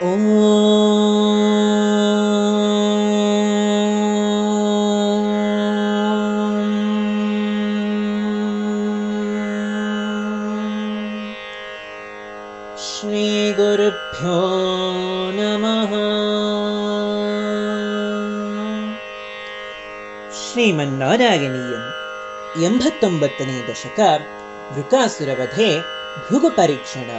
ॐ श्रीगुरुभ्यो नमः। ಶ್ರೀಮನ್ನಾರಾಯಣೀಯಂ 89ನೇ ದಶಕ ವೃಕಾಸುರವಧೆ ಭೃಗುಪರೀಕ್ಷಣ.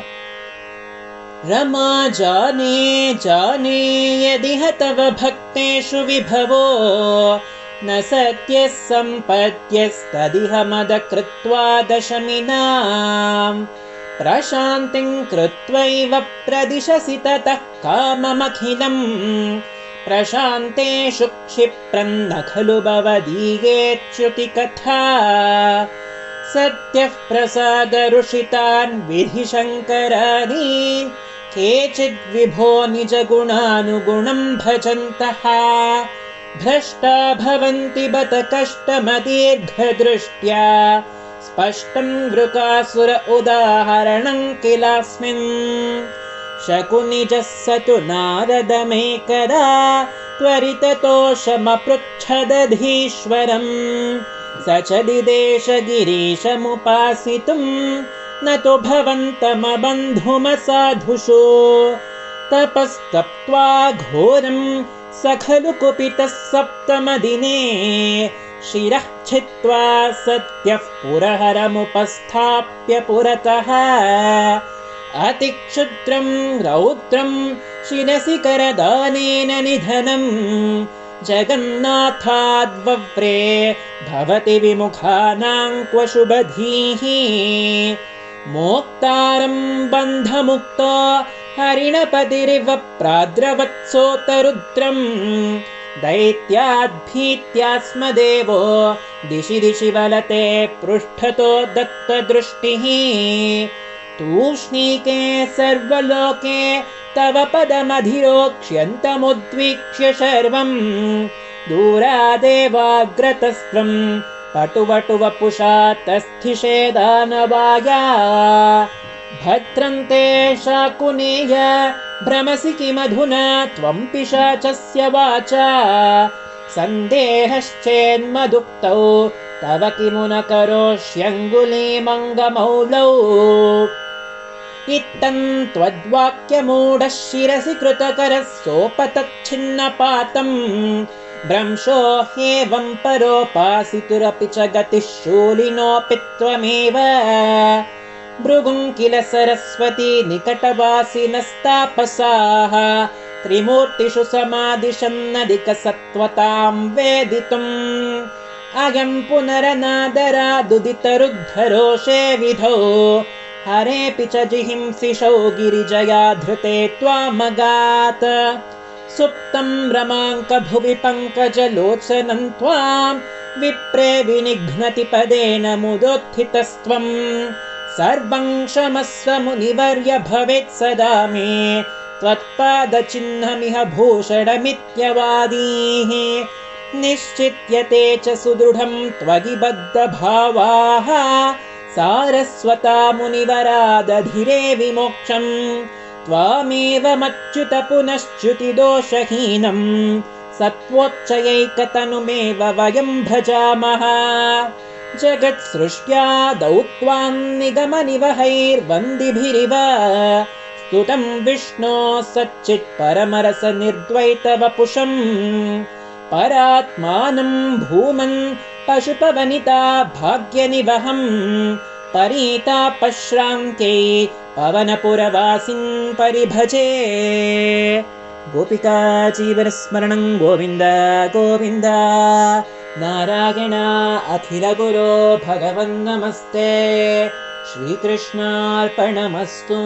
रमा जाने जाने यदिह तव भक्तेषु विभवो न सत्यः सम्पद्यस्तदिह मद कृत्वा दशमिनां प्रशान्तिं कृत्वैव प्रदिशसि ततः काममखिलम् प्रशान्तेषु क्षिप्रं न खलु भवदीयेच्युतिकथा सत्यः प्रसादरुषितान् विधिशङ्करानि केचिद्विभो निजगुणानुगुणं भजन्तः भ्रष्टा भवन्ति बत कष्टमदीर्घदृष्ट्या स्पष्टं वृकासुर उदाहरणं किलास्मिन् शकुनिजः स तु नारदमेकदा त्वरिततोषमपृच्छदधीश्वरम् स च दिदेश गिरीशमुपासितुं न तु भवन्तमबन्धुमसाधुषु तपस्तप्त्वा घोरं स खलु कुपितः सप्तमदिने शिरः छित्त्वा सत्यः पुरहरमुपस्थाप्य पुरतः अतिक्षुद्रं रौद्रं शिरसि करदानेन निधनम् जगन्नाथाद्वव्रे भवति विमुखानां क्व शुभधीः मोक्तारं बन्धमुक्तो हरिणपतिरिव प्राद्रवत्सोतरुद्रं दैत्याद्भीत्यास्मदेवो दिशि दिशि वलते पृष्ठतो दत्तदृष्टिः तूष्णीके सर्वलोके तव पदमधिरोक्ष्यन्तमुद्वीक्ष्य शर्वं दूरादेवाग्रतस्त्वं पटुवटुवपुषा तस्थिषे दानवाया भद्रन्ते शाकुनेय भ्रमसि किमधुना त्वं पिशाचस्य वाचा सन्देहश्चेन्मदुक्तौ तव किमु न करोष्यङ्गुलीमङ्गमौलौ इत्थं त्वद्वाक्यमूढः शिरसि कृतकरः सोपतच्छिन्नपातं भ्रंशो ह्येवं परोपासितुरपि च गतिः शूलिनोऽपि त्वमेव भृगुं किल सरस्वती निकटवासिनस्तापसाः त्रिमूर्तिषु समादिशन्नधिकसत्त्वतां वेदितुम् अयं पुनरनादरादुदितरुद्धरोषे विधौ हरेऽपि च जिहिंसिषौ गिरिजया धृते त्वामगात् सुप्तं रमाङ्कभुवि पङ्कजलोचनं त्वां विप्रे विनिघ्नति पदेन मुदोत्थितस्त्वं सर्वं क्षमस्व मुनिवर्य भवेत् सदा मे त्वत्पादचिह्नमिह भूषणमित्यवादीः निश्चित्यते च सुदृढं त्वयि बद्धभावाः सारस्वता मुनिवरादधिरे विमोक्षम् त्वामेव मच्युत पुनश्च्युतिदोषहीनं सत्त्वोच्चयैकतनुमेव वयं भजामः जगत्सृष्ट्यादौ त्वां निगमनिवहैर्वन्दिभिरिव स्तुतं विष्णो सच्चित्परमरसनिर्द्वैतवपुषम् परात्मानं भूमन् पशुपवनिता भाग्यनिवहं परीतापश्रान्त्यै पवनपुरवासिन् परिभजे। गोपिका जीवनस्मरणं गोविन्द गोविन्द नारायण अखिलगुरो भगवन्नमस्ते श्रीकृष्णार्पणमस्तु।